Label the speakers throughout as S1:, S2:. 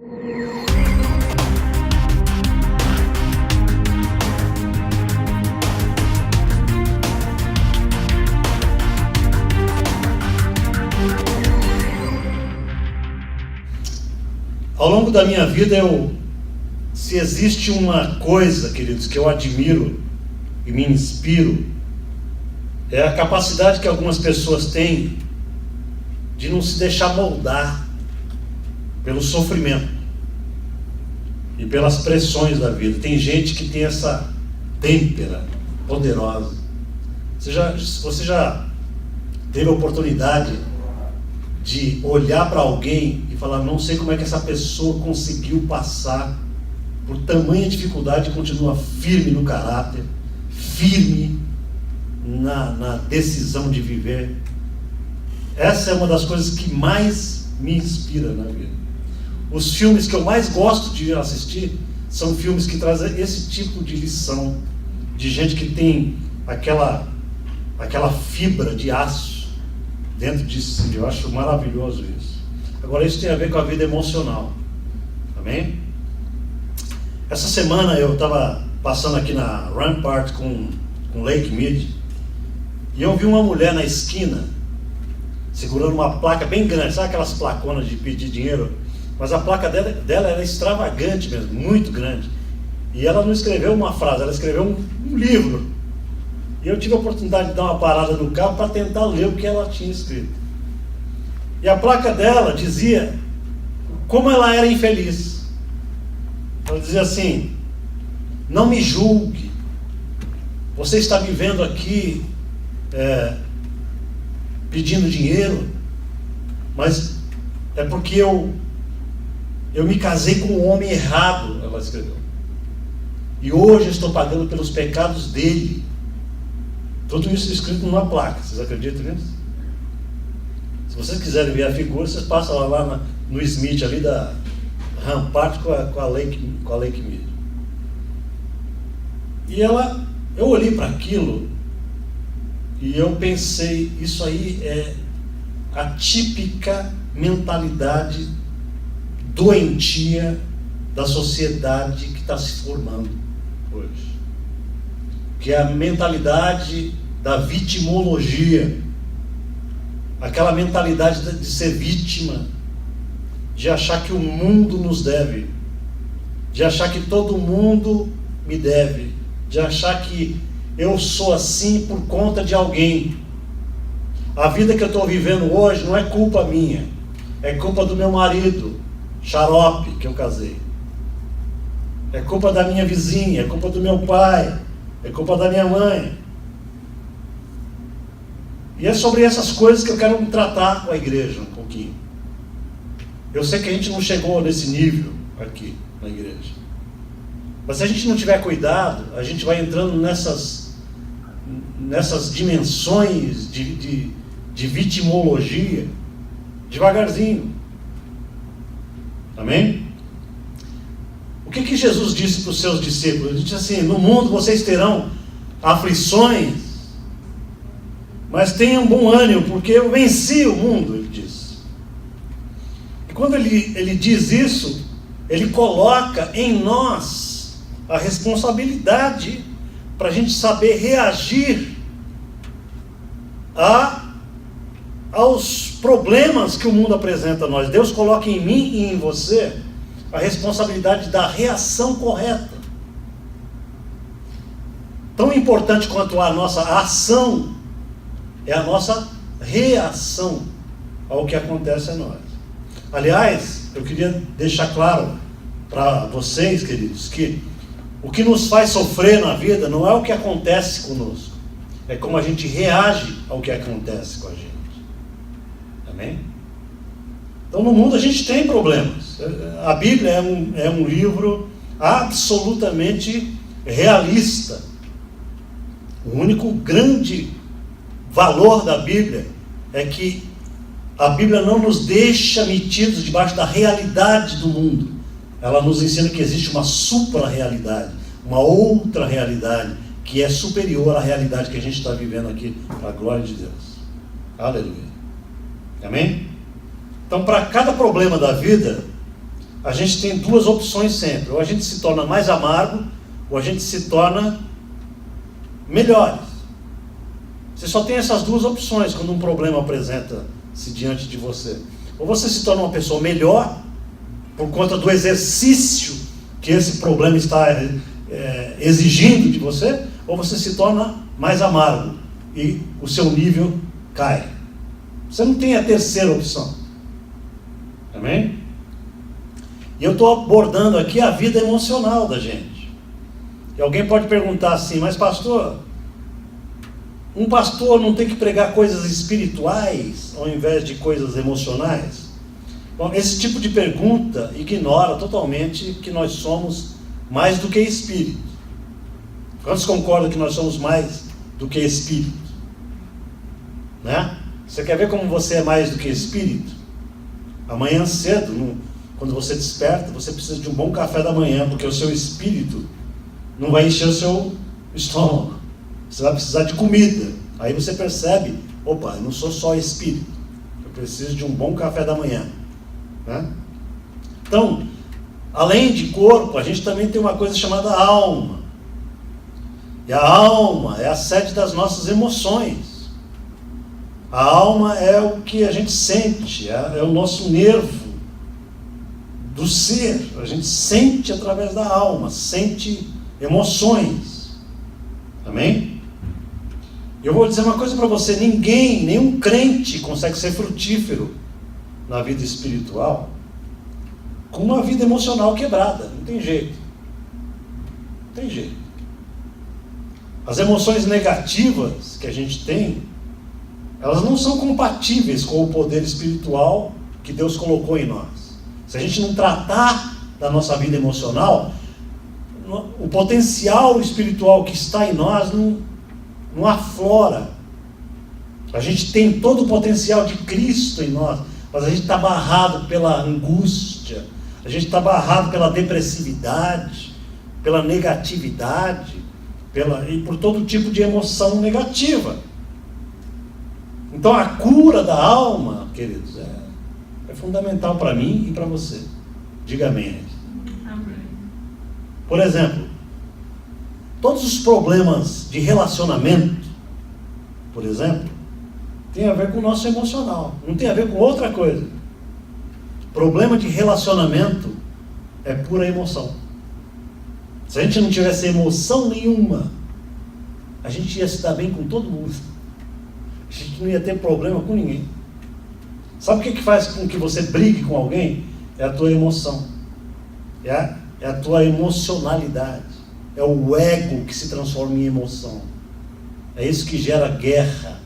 S1: Ao longo da minha vida, se existe uma coisa, queridos, que eu admiro e me inspiro, é a capacidade que algumas pessoas têm de não se deixar moldar pelo sofrimento e pelas pressões da vida. Tem gente que tem essa têmpera poderosa. Você já teve a oportunidade de olhar para alguém e falar: não sei como é que essa pessoa conseguiu passar por tamanha dificuldade e continua firme no caráter, firme na decisão de viver? Essa é uma das coisas que mais me inspira na vida. Os filmes que eu mais gosto de assistir são filmes que trazem esse tipo de lição, de gente que tem aquela fibra de aço dentro de si. Eu acho maravilhoso isso. Agora, isso tem a ver com a vida emocional. Amém? Essa semana eu estava passando aqui na Rampart com Lake Mead, e eu vi uma mulher na esquina segurando uma placa bem grande. Sabe aquelas placonas de pedir dinheiro? Mas a placa dela era extravagante mesmo, muito grande. E ela não escreveu uma frase, ela escreveu um livro. E eu tive a oportunidade de dar uma parada no carro para tentar ler o que ela tinha escrito. E a placa dela dizia como ela era infeliz. Ela dizia assim: não me julgue, você está me vendo aqui pedindo dinheiro, mas é porque eu me casei com um homem errado, ela escreveu. E hoje eu estou pagando pelos pecados dele. Tudo isso escrito numa placa. Vocês acreditam nisso? Se vocês quiserem ver a figura, vocês passam lá no Smith, ali da Rampart com a Lake Mead. E eu olhei para aquilo e eu pensei: isso aí é a típica mentalidade doentia da sociedade que está se formando hoje, que é a mentalidade da vitimologia, aquela mentalidade de ser vítima, de achar que o mundo nos deve, de achar que todo mundo me deve, de achar que eu sou assim por conta de alguém. A vida que eu estou vivendo hoje não é culpa minha, é culpa do meu marido xarope que eu casei, é culpa da minha vizinha, é culpa do meu pai, é culpa da minha mãe. E é sobre essas coisas que eu quero tratar com a igreja um pouquinho. Eu sei que a gente não chegou nesse nível aqui na igreja, mas se a gente não tiver cuidado, a gente vai entrando nessas dimensões de vitimologia devagarzinho. Amém? O que Jesus disse para os seus discípulos? Ele disse assim: no mundo vocês terão aflições, mas tenham bom ânimo, porque eu venci o mundo, ele disse. E quando ele diz isso, ele coloca em nós a responsabilidade para a gente saber reagir aos problemas que o mundo apresenta a nós. Deus coloca em mim e em você a responsabilidade da reação correta. Tão importante quanto a nossa ação é a nossa reação ao que acontece a nós. Aliás, eu queria deixar claro para vocês, queridos, que o que nos faz sofrer na vida não é o que acontece conosco, é como a gente reage ao que acontece com a gente. Amém? Então, no mundo a gente tem problemas. A Bíblia é um livro absolutamente realista. O único grande valor da Bíblia é que a Bíblia não nos deixa metidos debaixo da realidade do mundo. Ela nos ensina que existe uma supra-realidade, uma outra realidade que é superior à realidade que a gente está vivendo aqui, para a glória de Deus. Aleluia. Amém? Então, para cada problema da vida, a gente tem duas opções sempre: ou a gente se torna mais amargo, ou a gente se torna melhores. Você só tem essas duas opções quando um problema apresenta-se diante de você. Ou você se torna uma pessoa melhor, por conta do exercício que esse problema está exigindo de você, ou você se torna mais amargo e o seu nível cai. Você não tem a terceira opção. Amém? E eu estou abordando aqui a vida emocional da gente. E alguém pode perguntar assim: mas pastor, um pastor não tem que pregar coisas espirituais ao invés de coisas emocionais? Bom, esse tipo de pergunta ignora totalmente que nós somos mais do que espírito. Quantos concordam que nós somos mais do que espírito? Né? Você quer ver como você é mais do que espírito? Amanhã cedo, quando você desperta, você precisa de um bom café da manhã, porque o seu espírito não vai encher o seu estômago. Você vai precisar de comida. Aí você percebe: opa, eu não sou só espírito, eu preciso de um bom café da manhã. Né? Então, além de corpo, a gente também tem uma coisa chamada alma. E a alma é a sede das nossas emoções. A alma é o que a gente sente, é o nosso nervo do ser. A gente sente através da alma, sente emoções. Amém? Eu vou dizer uma coisa para você: nenhum crente consegue ser frutífero na vida espiritual com uma vida emocional quebrada. Não tem jeito. Não tem jeito. As emoções negativas que a gente tem, elas não são compatíveis com o poder espiritual que Deus colocou em nós. Se a gente não tratar da nossa vida emocional, o potencial espiritual que está em nós não aflora. A gente tem todo o potencial de Cristo em nós, mas a gente está barrado pela angústia, a gente está barrado pela depressividade, pela negatividade, e por todo tipo de emoção negativa. Então a cura da alma, queridos, é fundamental para mim e para você. Diga amém. Por exemplo, todos os problemas de relacionamento, por exemplo, tem a ver com o nosso emocional, não tem a ver com outra coisa. Problema de relacionamento é pura emoção. Se a gente não tivesse emoção nenhuma, a gente ia se dar bem com todo mundo. A gente não ia ter problema com ninguém. Sabe o que faz com que você brigue com alguém? É a tua emoção. É a tua emocionalidade. É o ego que se transforma em emoção. É isso que gera guerra.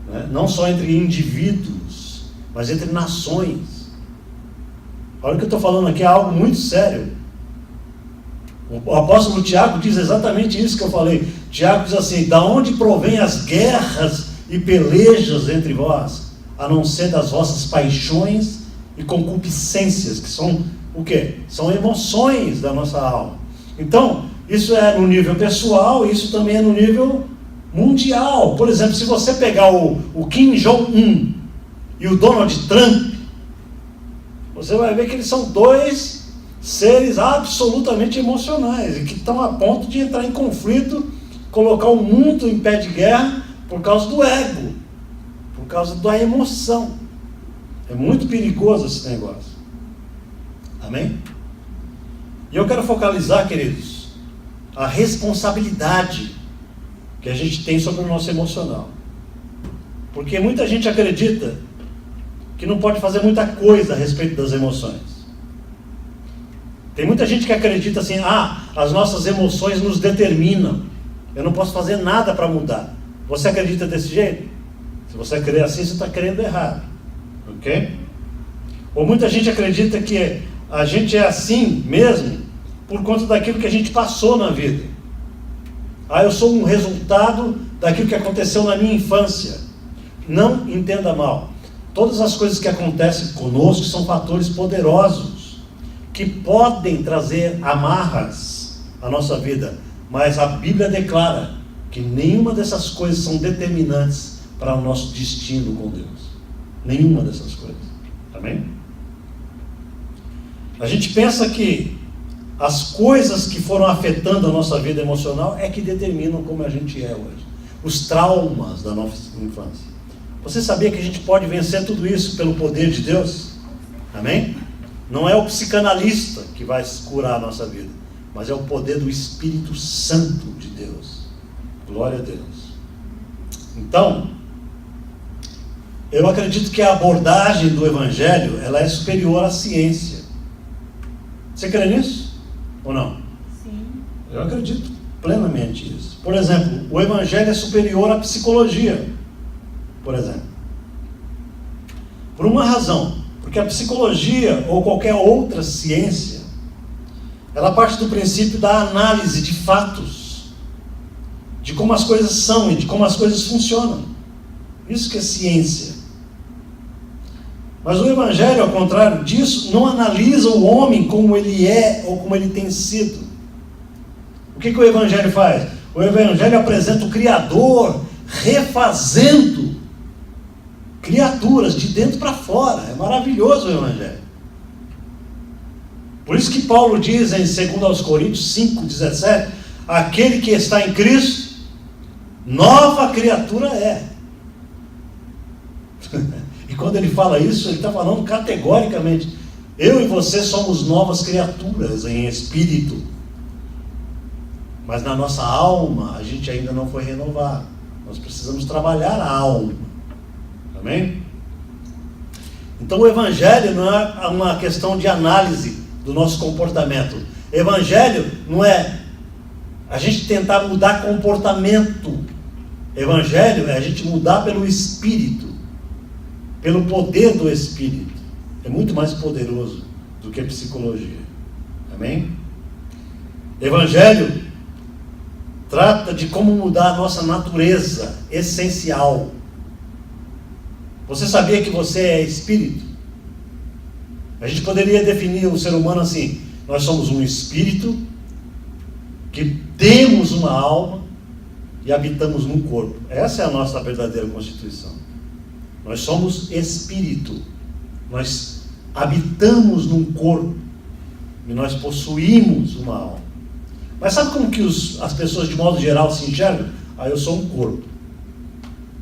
S1: Né? Não só entre indivíduos, mas entre nações. Olha o que eu estou falando aqui, é algo muito sério. O apóstolo Tiago diz exatamente isso que eu falei. Tiago diz assim: da onde provém as guerras e pelejas entre vós, a não ser das vossas paixões e concupiscências, que são o quê? São emoções da nossa alma. Então, isso é no nível pessoal, isso também é no nível mundial. Por exemplo, se você pegar o Kim Jong-un e o Donald Trump, você vai ver que eles são dois seres absolutamente emocionais e que estão a ponto de entrar em conflito, colocar o mundo em pé de guerra por causa do ego, por causa da emoção. É muito perigoso esse negócio. Amém? E eu quero focalizar, queridos, a responsabilidade que a gente tem sobre o nosso emocional. Porque muita gente acredita que não pode fazer muita coisa a respeito das emoções. Tem muita gente que acredita assim: as nossas emoções nos determinam, eu não posso fazer nada para mudar. Você acredita desse jeito? Se você crer assim, você está crendo errado. Ok? Ou muita gente acredita que a gente é assim mesmo por conta daquilo que a gente passou na vida. Eu sou um resultado daquilo que aconteceu na minha infância. Não entenda mal. Todas as coisas que acontecem conosco são fatores poderosos que podem trazer amarras à nossa vida, mas a Bíblia declara que nenhuma dessas coisas são determinantes para o nosso destino com Deus. Nenhuma dessas coisas. Amém? A gente pensa que as coisas que foram afetando a nossa vida emocional é que determinam como a gente é hoje. Os traumas da nossa infância. Você sabia que a gente pode vencer tudo isso pelo poder de Deus? Amém? Não é o psicanalista que vai curar a nossa vida, mas é o poder do Espírito Santo de Deus. Glória a Deus. Então, eu acredito que a abordagem do Evangelho, ela é superior à ciência. Você crê nisso? Ou não?
S2: Sim.
S1: Eu acredito plenamente nisso. Por exemplo, o Evangelho é superior à psicologia. Por exemplo. Por uma razão. Porque a psicologia, ou qualquer outra ciência, ela parte do princípio da análise de fatos, de como as coisas são e de como as coisas funcionam. Isso que é ciência. Mas o Evangelho, ao contrário disso, não analisa o homem como ele é ou como ele tem sido. O que o Evangelho faz? O Evangelho apresenta o Criador refazendo criaturas de dentro para fora. É maravilhoso o Evangelho. Por isso que Paulo diz em 2 Coríntios 5,17: aquele que está em Cristo, nova criatura é. E quando ele fala isso, ele está falando categoricamente. Eu e você somos novas criaturas em espírito. Mas na nossa alma, a gente ainda não foi renovado. Nós precisamos trabalhar a alma. Amém? Então o Evangelho não é uma questão de análise do nosso comportamento. Evangelho não é a gente tentar mudar comportamento. Evangelho é a gente mudar pelo Espírito. Pelo poder do Espírito. É muito mais poderoso do que a psicologia. Amém? Evangelho trata de como mudar a nossa natureza essencial. Você sabia que você é espírito? A gente poderia definir o ser humano assim: nós somos um espírito, que temos uma alma e habitamos num corpo. Essa é a nossa verdadeira constituição. Nós somos espírito, nós habitamos num corpo e nós possuímos uma alma. Mas sabe como que as pessoas de modo geral se enxergam? Ah, eu sou um corpo.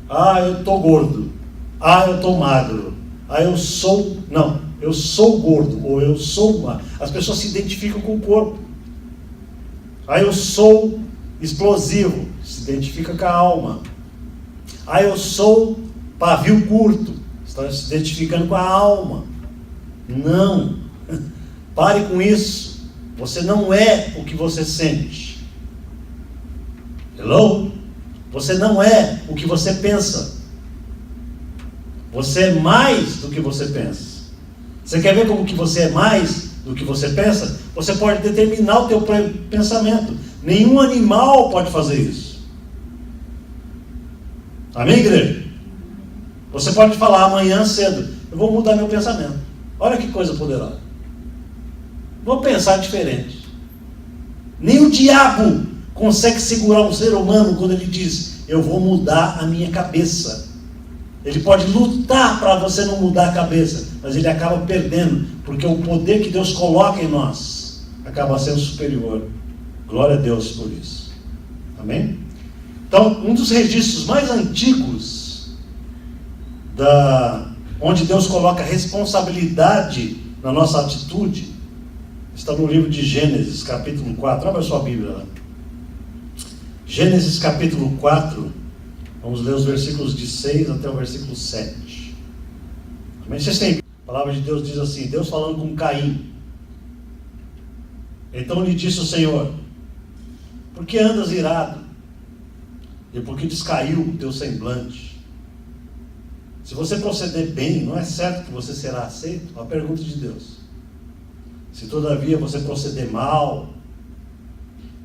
S1: Ah, eu estou gordo. Ah, eu estou magro. Ah, eu sou gordo, ou eu sou magro. As pessoas se identificam com o corpo. Ah, eu sou explosivo, se identifica com a alma. Ah, eu sou pavio curto, está se identificando com a alma. Não, pare com isso. Você não é o que você sente. Hello? Você não é o que você pensa. Você é mais do que você pensa. Você quer ver como que você é mais do que você pensa? Você pode determinar o teu pensamento. Nenhum animal pode fazer isso. Amém, igreja? Você pode falar amanhã cedo: eu vou mudar meu pensamento. Olha que coisa poderosa. Vou pensar diferente. Nem o diabo consegue segurar um ser humano quando ele diz: eu vou mudar a minha cabeça. Ele pode lutar para você não mudar a cabeça, mas ele acaba perdendo, porque o poder que Deus coloca em nós acaba sendo superior. Glória a Deus por isso. Amém? Então, um dos registros mais antigos onde Deus coloca responsabilidade na nossa atitude está no livro de Gênesis, capítulo 4. Abra a sua Bíblia lá. Gênesis, capítulo 4. Vamos ler os versículos de 6 até o versículo 7. Amém? Vocês têm? A palavra de Deus diz assim: Deus falando com Caim. Então lhe disse o Senhor: por que andas irado? E por que descaiu o teu semblante? Se você proceder bem, não é certo que você será aceito? A pergunta de Deus. Se todavia você proceder mal,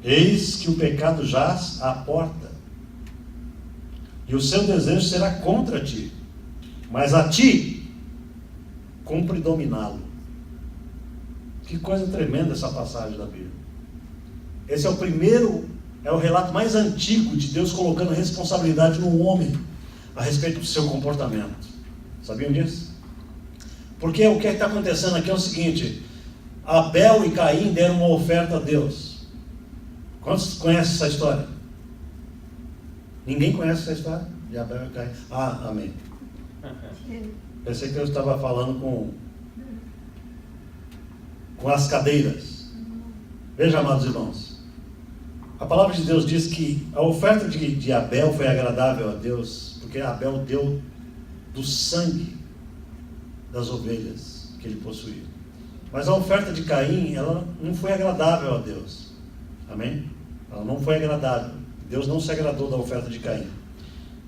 S1: eis que o pecado jaz à porta, e o seu desejo será contra ti, mas a ti cumpre dominá-lo. Que coisa tremenda essa passagem da Bíblia. Esse é o relato mais antigo de Deus colocando responsabilidade no homem a respeito do seu comportamento. Sabiam disso? Porque o que está acontecendo aqui é o seguinte: Abel e Caim deram uma oferta a Deus. Quantos conhecem essa história? Ninguém conhece essa história de Abel e Caim? Ah, amém. Pensei que eu estava falando com as cadeiras. Veja, amados irmãos, a palavra de Deus diz que a oferta de Abel foi agradável a Deus, porque Abel deu do sangue das ovelhas que ele possuía. Mas a oferta de Caim, ela não foi agradável a Deus. Amém? Ela não foi agradável. Deus não se agradou da oferta de Caim.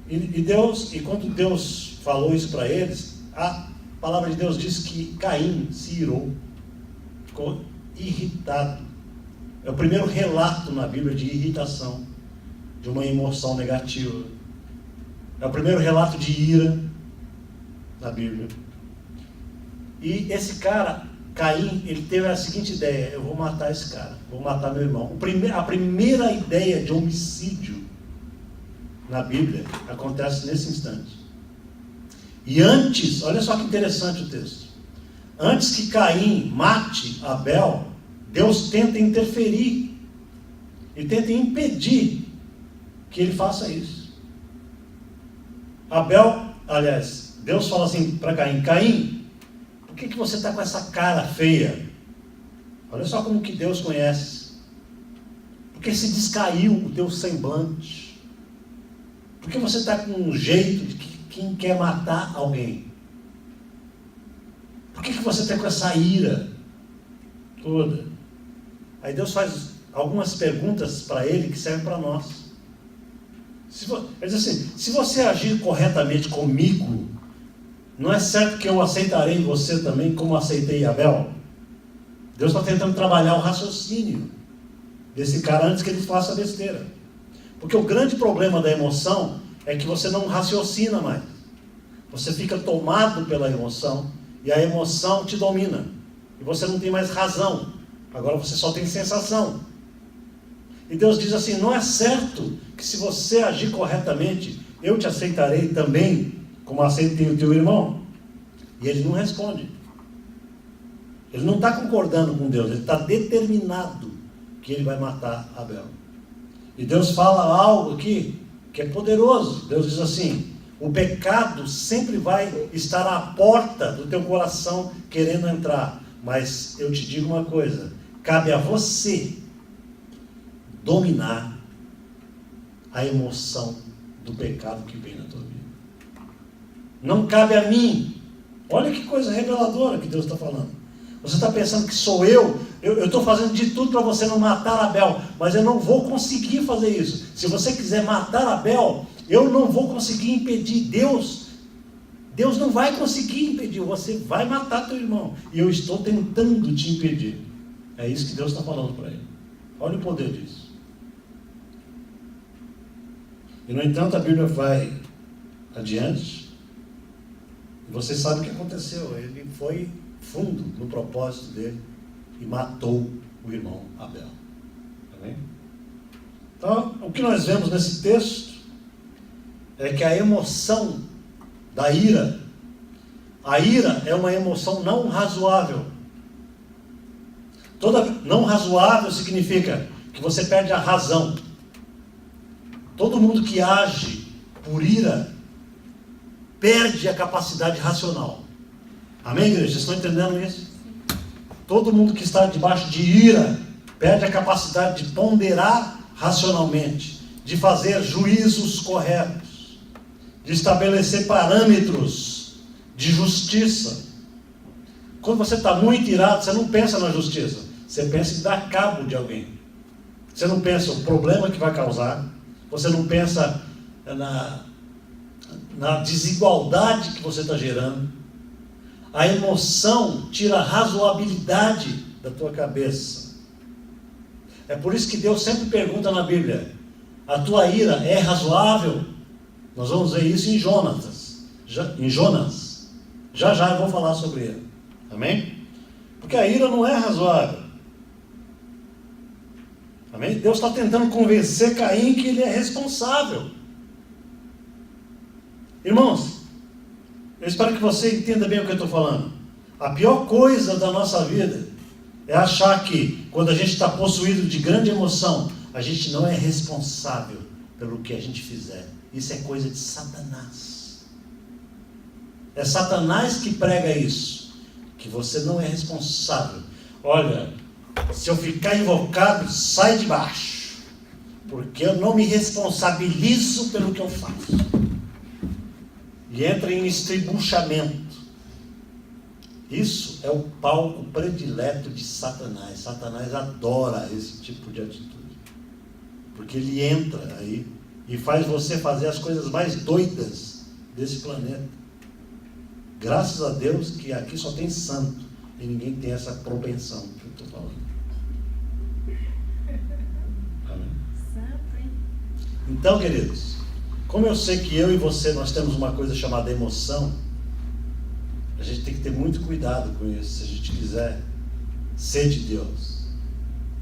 S1: E quando Deus falou isso para eles, a palavra de Deus diz que Caim se irou, ficou irritado. É o primeiro relato na Bíblia de irritação, de uma emoção negativa. É o primeiro relato de ira na Bíblia. E esse cara, Caim, ele teve a seguinte ideia: eu vou matar esse cara, vou matar meu irmão. A primeira ideia de homicídio na Bíblia acontece nesse instante. E antes, olha só que interessante o texto, antes que Caim mate Abel, Deus tenta interferir e tenta impedir que ele faça isso. Deus fala assim para Caim: Caim, por que você está com essa cara feia? Olha só como que Deus conhece. Porque se descaiu o teu semblante. Porque você está com um jeito de quem quer matar alguém. Por que você está com essa ira toda? Aí Deus faz algumas perguntas para ele que servem para nós. Ele diz assim: se você agir corretamente comigo, não é certo que eu aceitarei você também como aceitei Abel? Deus está tentando trabalhar o raciocínio desse cara antes que ele faça besteira. Porque o grande problema da emoção é que você não raciocina mais. Você fica tomado pela emoção e a emoção te domina. E você não tem mais razão. Agora você só tem sensação. E Deus diz assim: não é certo que se você agir corretamente, eu te aceitarei também, como aceitei o teu irmão? E ele não responde. Ele não está concordando com Deus, ele está determinado que ele vai matar Abel. E Deus fala algo aqui que é poderoso. Deus diz assim: o pecado sempre vai estar à porta do teu coração querendo entrar. Mas eu te digo uma coisa: cabe a você dominar a emoção do pecado que vem na tua vida. Não cabe a mim. Olha que coisa reveladora que Deus está falando. Você está pensando que sou eu estou fazendo de tudo para você não matar Abel, mas eu não vou conseguir fazer isso. Se você quiser matar Abel, eu não vou conseguir impedir. Deus não vai conseguir impedir, você vai matar teu irmão, e eu estou tentando te impedir. É isso que Deus está falando para ele. Olha o poder disso. E no entanto a Bíblia vai adiante, e você sabe o que aconteceu. Ele foi fundo no propósito dele e matou o irmão Abel. Amém? Então, o que nós vemos nesse texto é que a emoção da ira, a ira é uma emoção não razoável. Não razoável significa que você perde a razão. Todo mundo que age por ira perde a capacidade racional. Amém, igreja? Vocês estão entendendo isso? Todo mundo que está debaixo de ira perde a capacidade de ponderar racionalmente, de fazer juízos corretos, de estabelecer parâmetros de justiça. Quando você está muito irado, você não pensa na justiça, você pensa em dar cabo de alguém. Você não pensa o problema que vai causar, você não pensa na desigualdade que você está gerando. A emoção tira a razoabilidade da tua cabeça. É por isso que Deus sempre pergunta na Bíblia: a tua ira é razoável? Nós vamos ver isso em Jonas. Já eu vou falar sobre ele. Amém? Porque a ira não é razoável. Amém? Deus está tentando convencer Caim que ele é responsável. Irmãos, eu espero que você entenda bem o que eu estou falando. A pior coisa da nossa vida É achar que quando a gente está possuído de grande emoção, a gente não é responsável pelo que a gente fizer. Isso é coisa de Satanás. É Satanás que prega isso, que você não é responsável. Olha, se eu ficar invocado, sai de baixo, porque eu não me responsabilizo pelo que eu faço. E entra em estribuchamento. Isso é o palco predileto de Satanás. Satanás adora esse tipo de atitude, porque ele entra aí e faz você fazer as coisas mais doidas desse planeta. Graças a Deus que aqui só tem santo e ninguém tem essa propensão que eu estou falando. Amém? Então, queridos, como eu sei que eu e você, nós temos uma coisa chamada emoção, a gente tem que ter muito cuidado com isso, se a gente quiser ser de Deus,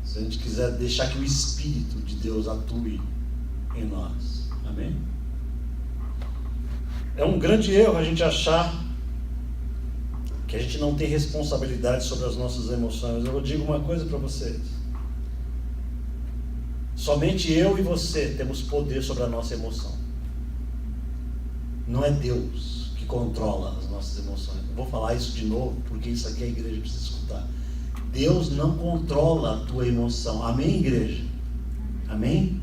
S1: se a gente quiser deixar que o Espírito de Deus atue em nós. Amém? É um grande erro a gente achar que a gente não tem responsabilidade sobre as nossas emoções. Eu digo uma coisa para vocês: somente eu e você temos poder sobre a nossa emoção. Não é Deus que controla as nossas emoções. Eu vou falar isso de novo, porque isso aqui a igreja precisa escutar. Deus não controla a tua emoção. Amém, igreja? Amém?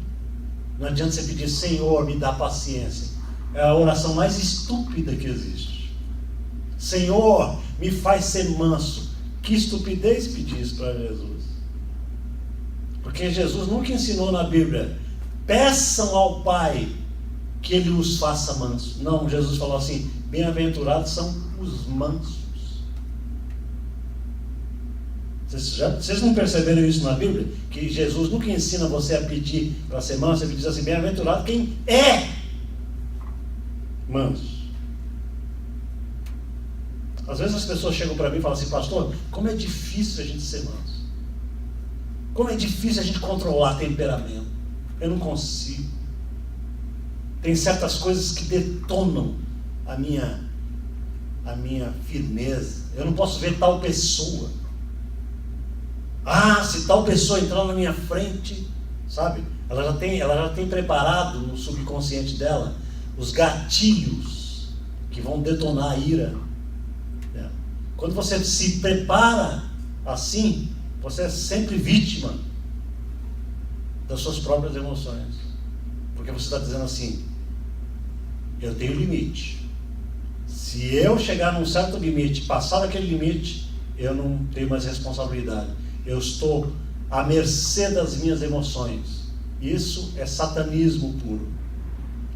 S1: Não adianta você pedir: Senhor, me dá paciência. É a oração mais estúpida que existe. Senhor, me faz ser manso. Que estupidez pedir isso para Jesus. Porque Jesus nunca ensinou na Bíblia: peçam ao Pai que Ele os faça mansos. Não, Jesus falou assim: bem-aventurados são os mansos. Vocês não perceberam isso na Bíblia? Que Jesus nunca ensina você a pedir para ser manso. Ele diz assim: bem-aventurado quem é manso. Às vezes as pessoas chegam para mim e falam assim: pastor, como é difícil a gente ser manso. Como é difícil a gente controlar temperamento. Eu não consigo. Tem certas coisas que detonam a minha firmeza. Eu não posso ver tal pessoa. Se tal pessoa entrar na minha frente, sabe? Ela já tem preparado no subconsciente dela os gatilhos que vão detonar a ira. Quando você se prepara assim, você é sempre vítima das suas próprias emoções. Porque você está dizendo assim: eu tenho limite. Se eu chegar num certo limite, passar daquele limite, eu não tenho mais responsabilidade. Eu estou à mercê das minhas emoções. Isso é satanismo puro.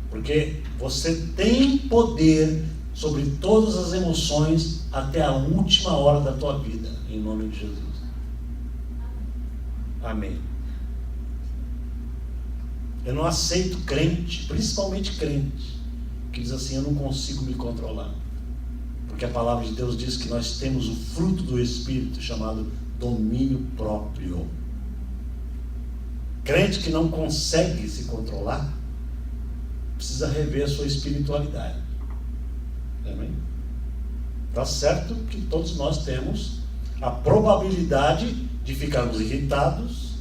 S1: Porque você tem poder sobre todas as emoções até a última hora da tua vida, em nome de Jesus. Amém. Eu não aceito crente, principalmente crente, que diz assim: eu não consigo me controlar. Porque a palavra de Deus diz que nós temos o fruto do Espírito, chamado domínio próprio. Crente que não consegue se controlar, precisa rever a sua espiritualidade. Amém? Está certo que todos nós temos a probabilidade de ficarmos irritados,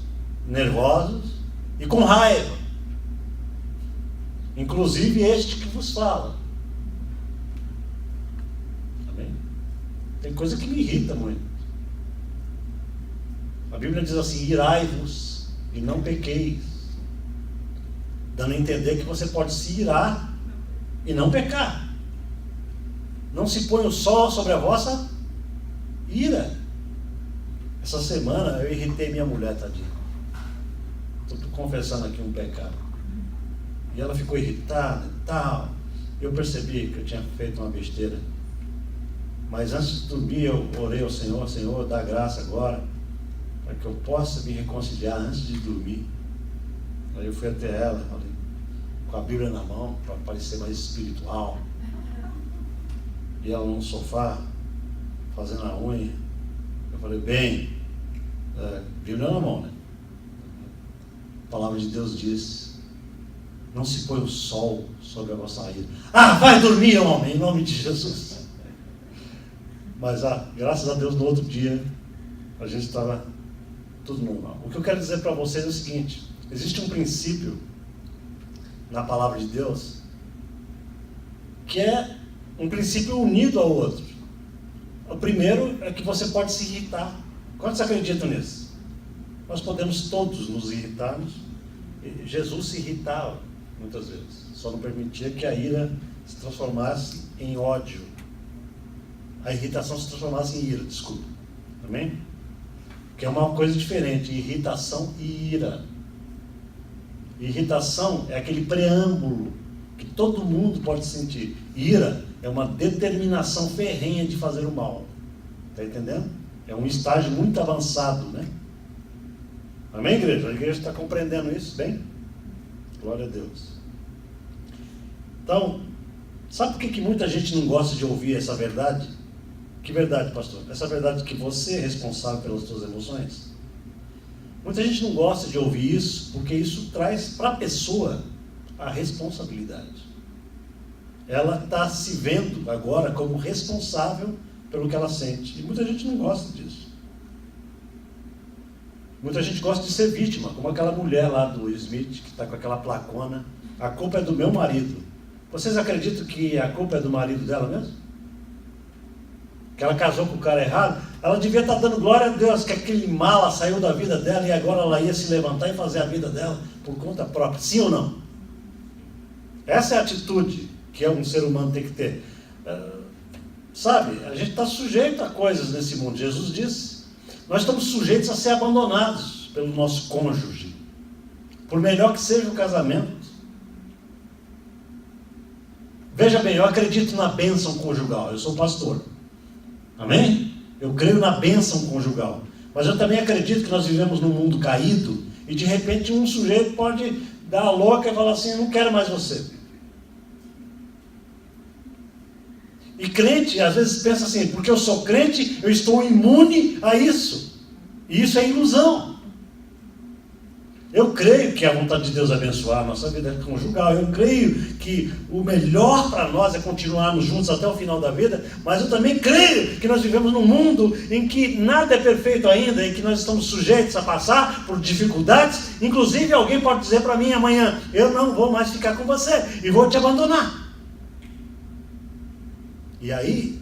S1: nervosos e com raiva. Inclusive este que vos fala. Amém? Tem coisa que me irrita muito. A Bíblia diz assim: irai-vos e não pequeis. Dando a entender que você pode se irar e não pecar. Não se põe o sol sobre a vossa ira. Essa semana eu irritei minha mulher, tadinha. Estou confessando aqui um pecado. E ela ficou irritada e tal. Eu percebi que eu tinha feito uma besteira. Mas antes de dormir eu orei ao Senhor: Senhor, dá graça agora, para que eu possa me reconciliar antes de dormir. Aí eu fui até ela, falei, com a Bíblia na mão, para parecer mais espiritual. E ela no sofá, fazendo a unha. Eu falei: bem, Bíblia na mão, né? A palavra de Deus diz: não se põe o sol sobre a vossa ira. Vai dormir, homem, em nome de Jesus. Mas graças a Deus, no outro dia a gente estava tudo normal. O que eu quero dizer para vocês é o seguinte: existe um princípio na palavra de Deus que é um princípio unido ao outro. O primeiro é que você pode se irritar. Quantos acreditam nisso? Nós podemos todos nos irritarmos. Jesus se irritava muitas vezes, só não permitia que a ira se transformasse em ódio, a irritação se transformasse em ira, desculpa. Amém? Que é uma coisa diferente, irritação e ira. Irritação é aquele preâmbulo que todo mundo pode sentir. Ira é uma determinação ferrenha de fazer o mal. Está entendendo? É um estágio muito avançado, né? Amém, igreja? A igreja está compreendendo isso bem? Glória a Deus. Então, sabe por que muita gente não gosta de ouvir essa verdade? Que verdade, pastor? Essa verdade que você é responsável pelas suas emoções? Muita gente não gosta de ouvir isso, porque isso traz para a pessoa a responsabilidade. Ela está se vendo agora como responsável pelo que ela sente. E muita gente não gosta disso. Muita gente gosta de ser vítima, como aquela mulher lá do Smith, que está com aquela placona: a culpa é do meu marido. Vocês acreditam que a culpa é do marido dela mesmo? Que ela casou com o cara errado? Ela devia estar dando glória a Deus que aquele mala saiu da vida dela e agora ela ia se levantar e fazer a vida dela por conta própria. Sim ou não? Essa é a atitude que um ser humano tem que ter. Sabe, a gente está sujeito a coisas nesse mundo. Jesus disse: nós estamos sujeitos a ser abandonados pelo nosso cônjuge, por melhor que seja o casamento. Veja bem, eu acredito na bênção conjugal, eu sou pastor. Amém? Eu creio na bênção conjugal. Mas eu também acredito que nós vivemos num mundo caído e de repente um sujeito pode dar a louca e falar assim: eu não quero mais você. E crente às vezes pensa assim: porque eu sou crente, eu estou imune a isso. E isso é ilusão. Eu creio que a vontade de Deus é abençoar a nossa vida conjugal. Eu creio que o melhor para nós é continuarmos juntos até o final da vida. Mas eu também creio que nós vivemos num mundo em que nada é perfeito ainda, em que nós estamos sujeitos a passar por dificuldades. Inclusive alguém pode dizer para mim amanhã: eu não vou mais ficar com você e vou te abandonar. E aí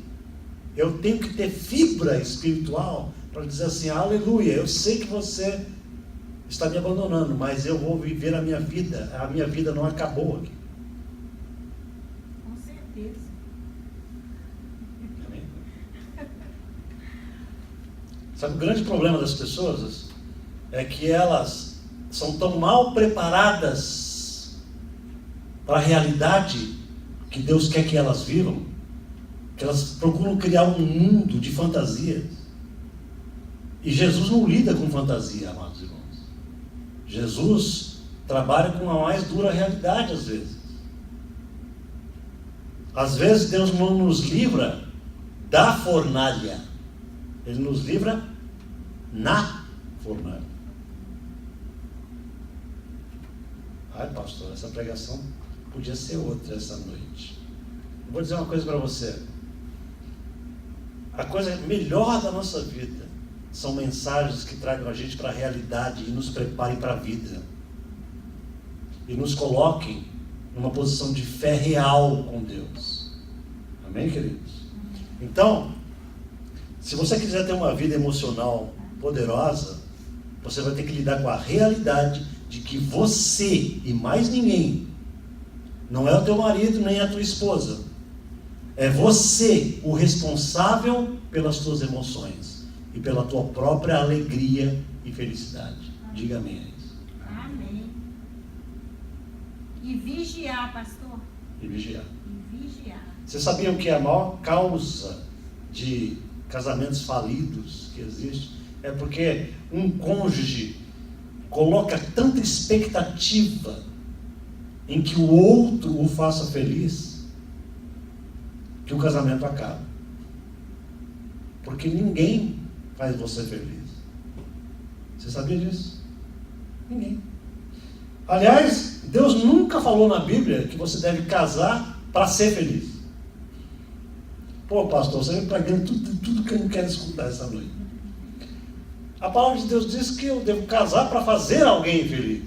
S1: eu tenho que ter fibra espiritual para dizer assim: aleluia, eu sei que você está me abandonando, mas eu vou viver a minha vida não acabou aqui.
S2: Com certeza.
S1: Amém? Sabe, o grande problema das pessoas é que elas são tão mal preparadas para a realidade que Deus quer que elas vivam, que elas procuram criar um mundo de fantasias. E Jesus não lida com fantasia, amados irmãos. Jesus trabalha com a mais dura realidade às vezes. Às vezes Deus não nos livra da fornalha, Ele nos livra na fornalha. Ai, pastor, essa pregação podia ser outra essa noite. Eu vou dizer uma coisa para você: a coisa melhor da nossa vida são mensagens que tragam a gente para a realidade e nos preparem para a vida. E nos coloquem numa posição de fé real com Deus. Amém, queridos? Então, se você quiser ter uma vida emocional poderosa, você vai ter que lidar com a realidade de que você e mais ninguém, não é o teu marido nem a tua esposa, é você o responsável pelas tuas emoções e pela tua própria alegria e felicidade. Diga amém a isso.
S2: Amém. E vigiar, pastor.
S1: E vigiar.
S2: E vigiar.
S1: Vocês sabiam que a maior causa de casamentos falidos que existe é porque um cônjuge coloca tanta expectativa em que o outro o faça feliz, que o casamento acaba. Porque ninguém faz você feliz. Você sabia disso? Ninguém. Aliás, Deus nunca falou na Bíblia que você deve casar para ser feliz. Pô, pastor, você vem pregando tudo que eu não quero escutar essa noite. A palavra de Deus diz que eu devo casar para fazer alguém feliz.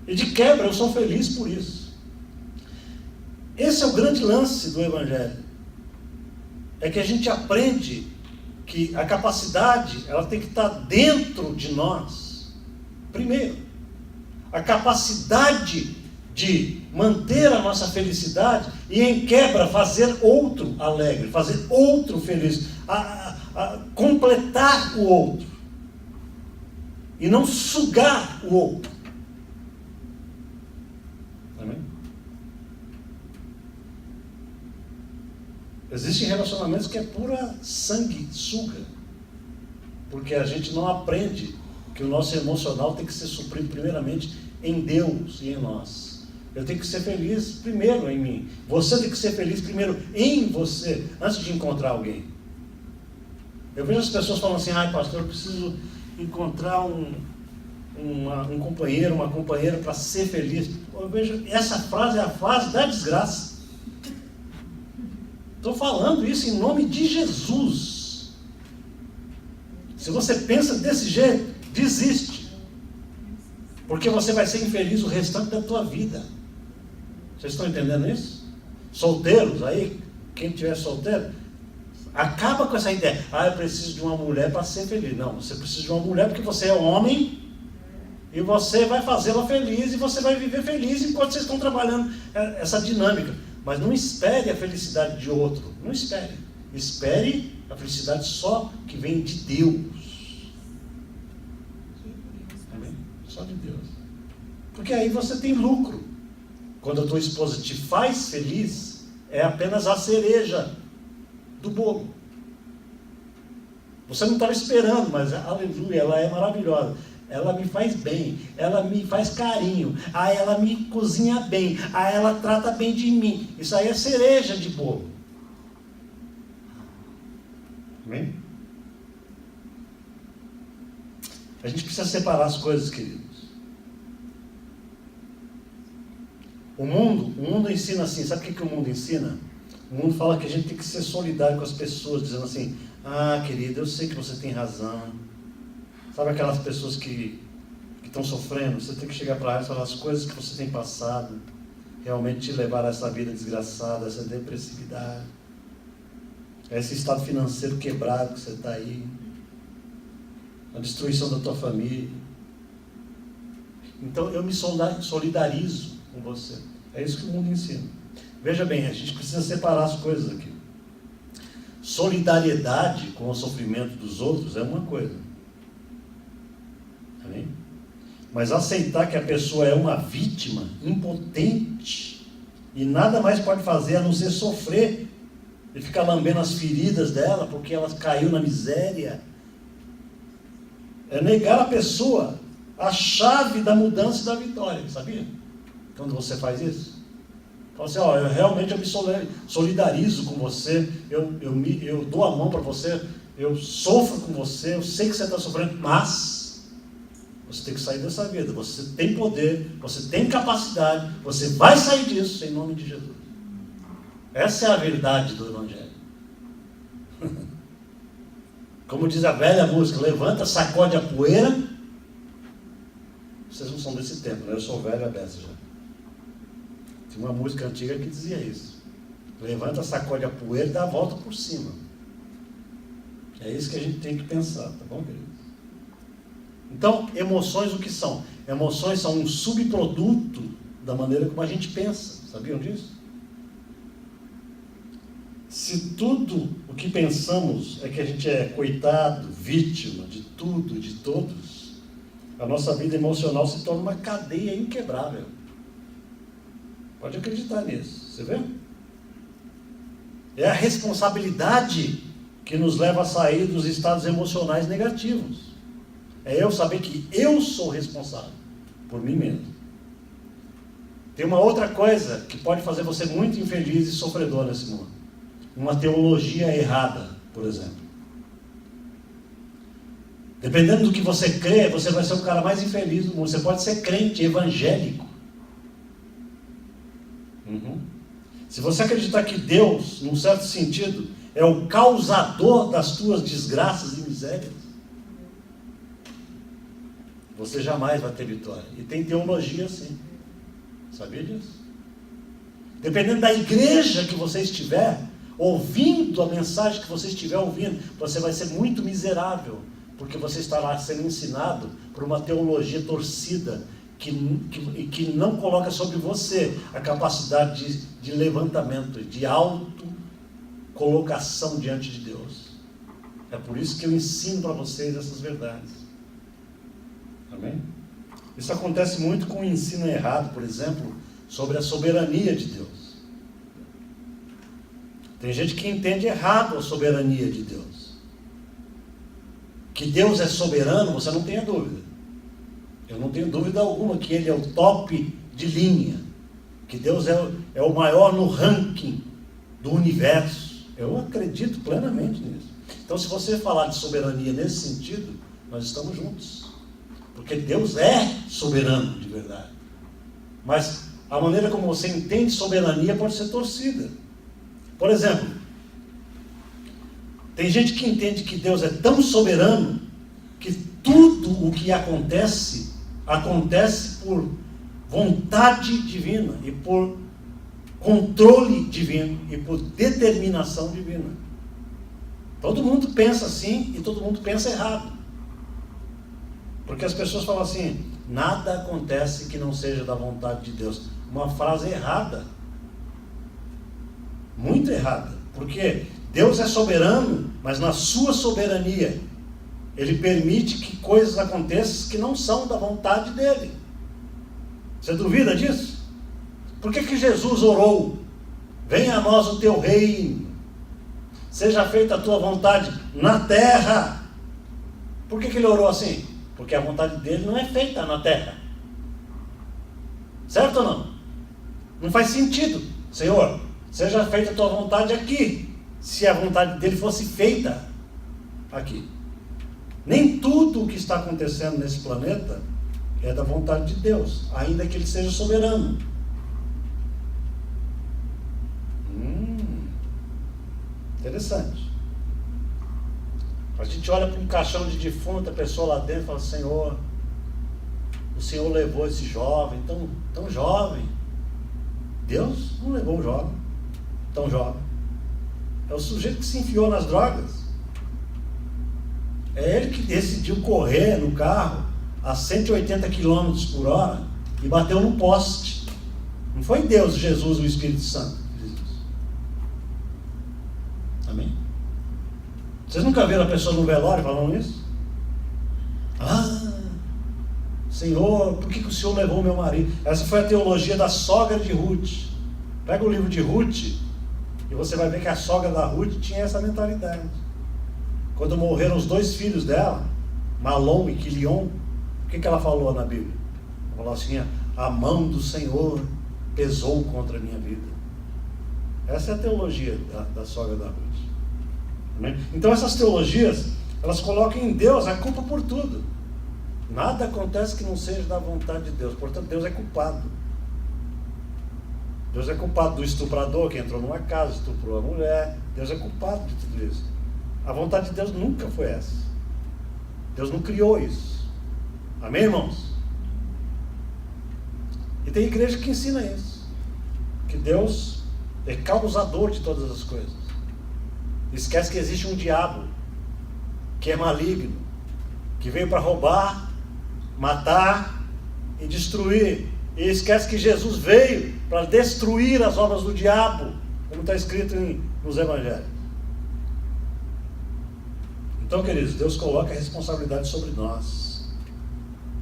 S1: E de quebra eu sou feliz por isso. Esse é o grande lance do Evangelho. É que a gente aprende que a capacidade, ela tem que estar dentro de nós. Primeiro, a capacidade de manter a nossa felicidade e em quebra fazer outro alegre, fazer outro feliz, completar o outro e não sugar o outro. Amém? Existem relacionamentos que é pura sanguessuga, porque a gente não aprende que o nosso emocional tem que ser suprido primeiramente em Deus e em nós. Eu tenho que ser feliz primeiro em mim. Você tem que ser feliz primeiro em você, antes de encontrar alguém. Eu vejo as pessoas falando assim, pastor, eu preciso encontrar um companheiro, uma companheira para ser feliz. Eu vejo, essa frase é a frase da desgraça. Estou falando isso em nome de Jesus. Se você pensa desse jeito, desiste. Porque você vai ser infeliz o restante da tua vida. Vocês estão entendendo isso? Solteiros aí, quem tiver solteiro, acaba com essa ideia. Eu preciso de uma mulher para ser feliz. Não, você precisa de uma mulher porque você é homem e você vai fazê-la feliz e você vai viver feliz enquanto vocês estão trabalhando essa dinâmica. Mas não espere a felicidade de outro. Não espere. Espere a felicidade só que vem de Deus. Amém? Só de Deus. Porque aí você tem lucro. Quando a tua esposa te faz feliz, é apenas a cereja do bolo. Você não estava esperando, mas aleluia, ela é maravilhosa. Ela me faz bem, ela me faz carinho, ela me cozinha bem, ela trata bem de mim. Isso aí é cereja de bolo. Amém? A gente precisa separar as coisas, queridos. O mundo ensina assim, sabe o que o mundo ensina? O mundo fala que a gente tem que ser solidário com as pessoas, dizendo assim, querido, eu sei que você tem razão. Sabe aquelas pessoas que estão sofrendo? Você tem que chegar para elas e falar as coisas que você tem passado, realmente te levar a essa vida desgraçada, essa depressividade, a esse estado financeiro quebrado que você está aí, a destruição da tua família. Então eu me solidarizo com você. É isso que o mundo ensina. Veja bem, a gente precisa separar as coisas aqui. Solidariedade com o sofrimento dos outros é uma coisa. Amém? Mas aceitar que a pessoa é uma vítima impotente e nada mais pode fazer a não ser sofrer e ficar lambendo as feridas dela porque ela caiu na miséria, é negar a pessoa a chave da mudança e da vitória, sabia? Quando você faz isso, fala assim, eu realmente me solidarizo com você, eu dou a mão para você, eu sofro com você, eu sei que você está sofrendo, mas você tem que sair dessa vida, você tem poder, você tem capacidade, você vai sair disso em nome de Jesus. Essa é a verdade do Evangelho. Como diz a velha música, levanta, sacode a poeira. Vocês não são desse tempo, né? Eu sou velho a dessa já. Tinha uma música antiga que dizia isso. Levanta, sacode a poeira e dá a volta por cima. É isso que a gente tem que pensar, tá bom, queridos? Então, emoções o que são? Emoções são um subproduto da maneira como a gente pensa. Sabiam disso? Se tudo o que pensamos é que a gente é coitado, vítima de tudo, de todos, a nossa vida emocional se torna uma cadeia inquebrável. Pode acreditar nisso, você vê? É a responsabilidade que nos leva a sair dos estados emocionais negativos. É eu saber que eu sou responsável por mim mesmo. Tem uma outra coisa que pode fazer você muito infeliz e sofredor nesse mundo. Uma teologia errada, por exemplo. Dependendo do que você crê, você vai ser o cara mais infeliz do mundo. Você pode ser crente, evangélico. Se você acreditar que Deus, num certo sentido, é o causador das tuas desgraças e misérias, você jamais vai ter vitória. E tem teologia assim. Sabia disso? Dependendo da igreja que você estiver ouvindo, a mensagem que você estiver ouvindo, você vai ser muito miserável, porque você estará sendo ensinado por uma teologia torcida, que não coloca sobre você a capacidade de levantamento, de autocolocação diante de Deus. É por isso que eu ensino para vocês essas verdades. Amém? Isso acontece muito com o ensino errado, por exemplo, sobre a soberania de Deus. Tem gente que entende errado a soberania de Deus. Que Deus é soberano, você não tenha dúvida. Eu não tenho dúvida alguma que Ele é o top de linha. Que Deus é o maior no ranking do universo. Eu acredito plenamente nisso. Então, se você falar de soberania nesse sentido, nós estamos juntos. Porque Deus é soberano de verdade. Mas a maneira como você entende soberania pode ser torcida. Por exemplo, tem gente que entende que Deus é tão soberano que tudo o que acontece por vontade divina e por controle divino e por determinação divina. Todo mundo pensa assim e todo mundo pensa errado. Porque as pessoas falam assim: nada acontece que não seja da vontade de Deus. Uma frase errada. Muito errada. Porque Deus é soberano, mas na sua soberania Ele permite que coisas aconteçam que não são da vontade dEle. Você duvida disso? Por que Jesus orou: venha a nós o teu reino, seja feita a tua vontade na terra? Por que Ele orou assim? Porque a vontade dEle não é feita na terra. Certo ou não? Não faz sentido. Senhor, seja feita a tua vontade aqui, se a vontade dEle fosse feita aqui. Nem tudo o que está acontecendo nesse planeta é da vontade de Deus, ainda que Ele seja soberano. Interessante. A gente olha para um caixão de defunto, a pessoa lá dentro fala: Senhor, o Senhor levou esse jovem, tão jovem. Deus não levou um jovem tão jovem. É o sujeito que se enfiou nas drogas. É ele que decidiu correr no carro a 180 km por hora e bateu no poste. Não foi Deus, Jesus, o Espírito Santo que fez isso. Amém? Vocês nunca viram a pessoa no velório falando isso? Senhor, por que o Senhor levou o meu marido? Essa foi a teologia da sogra de Ruth. Pega o livro de Ruth e você vai ver que a sogra da Ruth tinha essa mentalidade. Quando morreram os 2 filhos dela, Malom e Quilion, o que ela falou na Bíblia? Ela falou assim: a mão do Senhor pesou contra a minha vida. Essa é a teologia da sogra da Ruth. Amém? Então essas teologias, elas colocam em Deus a culpa por tudo. Nada acontece que não seja da vontade de Deus. Portanto, Deus é culpado. Deus é culpado do estuprador que entrou numa casa, estuprou a mulher. Deus é culpado de tudo isso. A vontade de Deus nunca foi essa. Deus não criou isso. Amém, irmãos? E tem igreja que ensina isso, que Deus é causador de todas as coisas. Esquece que existe um diabo que é maligno, que veio para roubar, matar e destruir. E esquece que Jesus veio para destruir as obras do diabo, como está escrito nos evangelhos. Então, queridos, Deus coloca a responsabilidade sobre nós,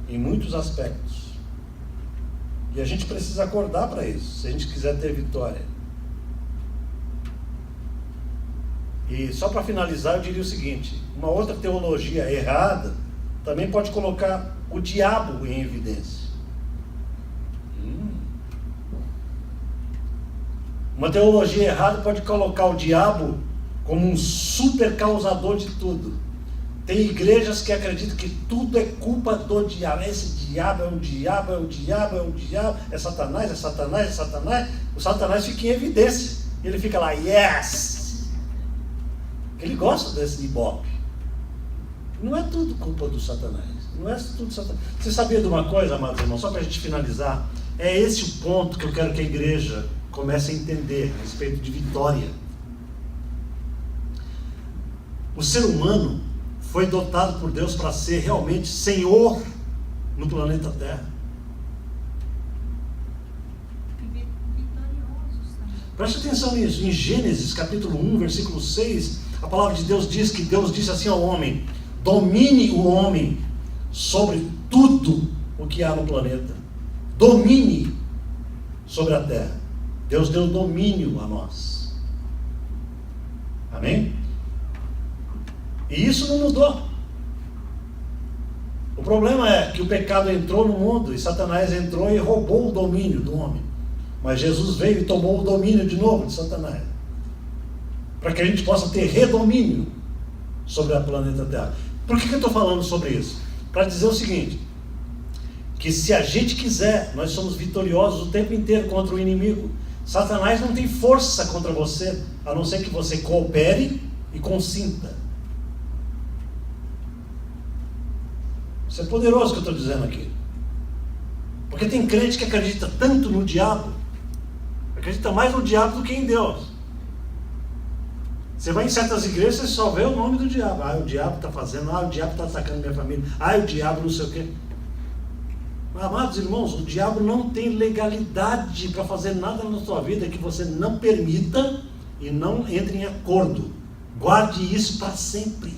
S1: em muitos aspectos. E a gente precisa acordar para isso, se a gente quiser ter vitória. E só para finalizar, eu diria o seguinte: uma outra teologia errada também pode colocar o diabo em evidência. Uma teologia errada pode colocar o diabo como um super causador de tudo. Tem igrejas que acreditam que tudo é culpa do diabo. Esse diabo é um diabo, é um diabo, é um diabo, é Satanás, é Satanás, é Satanás. O Satanás fica em evidência. Ele fica lá: yes! Ele gosta desse ibope. Não é tudo culpa do Satanás. Não é tudo Satanás. Você sabia de uma coisa, amados irmãos? Só para a gente finalizar. É esse o ponto que eu quero que a igreja comece a entender a respeito de vitória. O ser humano foi dotado por Deus para ser realmente Senhor no planeta Terra. Preste atenção nisso. Em Gênesis capítulo 1, versículo 6, a palavra de Deus diz que Deus disse assim ao homem: domine o homem sobre tudo o que há no planeta. Domine sobre a terra. Deus deu domínio a nós. Amém? E isso não mudou. O problema é que o pecado entrou no mundo e Satanás entrou e roubou o domínio do homem. Mas Jesus veio e tomou o domínio de novo de Satanás, para que a gente possa ter redomínio sobre a planeta Terra. Por que eu estou falando sobre isso? Para dizer o seguinte: que se a gente quiser, nós somos vitoriosos o tempo inteiro contra o inimigo. Satanás não tem força contra você, a não ser que você coopere e consinta. Isso é poderoso o que eu estou dizendo aqui. Porque tem crente que acredita tanto no diabo, acredita mais no diabo do que em Deus. Você vai em certas igrejas, você só vê o nome do diabo. Ah, o diabo está fazendo, o diabo está atacando minha família, o diabo não sei o quê. Amados irmãos, o diabo não tem legalidade para fazer nada na sua vida que você não permita e não entre em acordo. Guarde isso para sempre.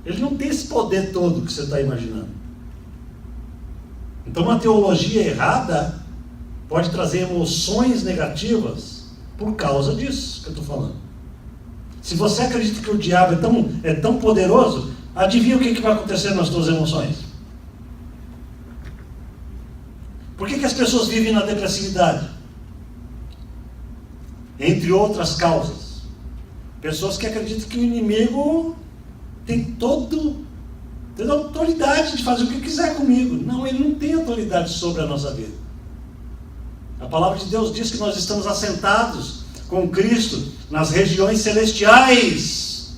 S1: Ele não tem esse poder todo que você está imaginando. Então uma teologia errada pode trazer emoções negativas por causa disso que eu estou falando. Se você acredita que o diabo é tão poderoso, adivinha o que vai acontecer nas suas emoções? Por que as pessoas vivem na depressividade? Entre outras causas. Pessoas que acreditam que o inimigo tem toda a autoridade de fazer o que quiser comigo. Não, ele não tem autoridade sobre a nossa vida. A palavra de Deus diz que nós estamos assentados com Cristo nas regiões celestiais,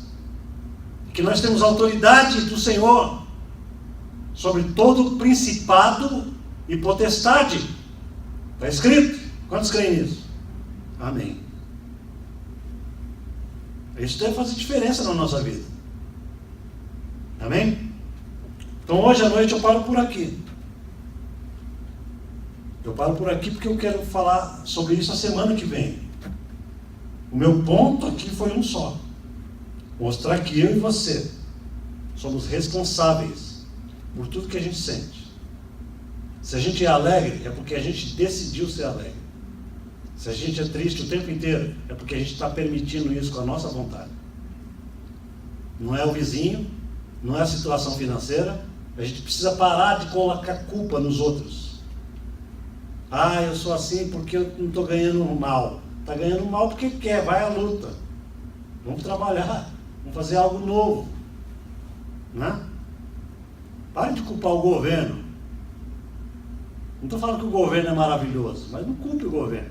S1: que nós temos autoridade do Senhor sobre todo principado e potestade. Está escrito. Quantos creem nisso? Amém. Isso deve fazer diferença na nossa vida. Amém? Então hoje à noite eu paro por aqui. Eu paro por aqui porque eu quero falar sobre isso a semana que vem. O meu ponto aqui foi um só: mostrar que eu e você somos responsáveis por tudo que a gente sente. Se a gente é alegre, é porque a gente decidiu ser alegre. Se a gente é triste o tempo inteiro, é porque a gente está permitindo isso com a nossa vontade. Não é o vizinho, não é a situação financeira. A gente precisa parar de colocar culpa nos outros. Eu sou assim porque eu não estou ganhando mal. Está ganhando mal porque quer, vai à luta. Vamos trabalhar, vamos fazer algo novo. Né? Pare de culpar o governo. Não estou falando que o governo é maravilhoso, mas não culpe o governo.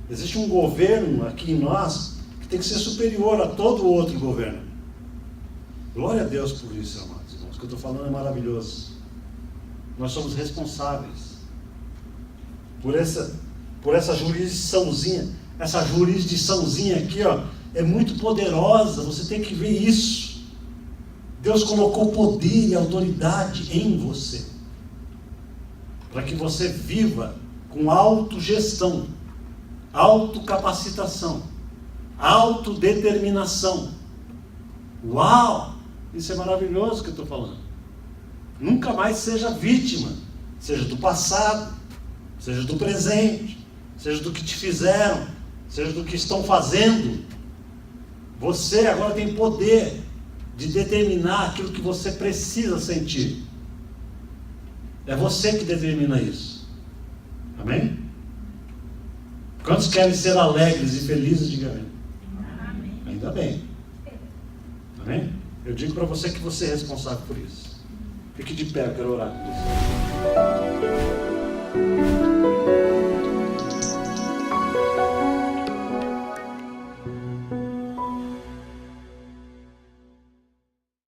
S1: Existe um governo aqui em nós que tem que ser superior a todo outro governo. Glória a Deus por isso, amados irmãos. O que eu estou falando é maravilhoso. Nós somos responsáveis por essa jurisdiçãozinha. Essa jurisdiçãozinha aqui, é muito poderosa. Você tem que ver isso. Deus colocou poder e autoridade em você, para que você viva com autogestão, autocapacitação, autodeterminação. Uau! Isso é maravilhoso que eu estou falando. Nunca mais seja vítima, seja do passado, seja do presente, seja do que te fizeram, seja do que estão fazendo. Você agora tem poder de determinar aquilo que você precisa sentir. É você que determina isso. Amém? Quantos querem ser alegres e felizes? Diga amém.
S2: Amém.
S1: Ainda bem. Amém? Eu digo para você que você é responsável por isso. Fique de pé, eu quero orar com você.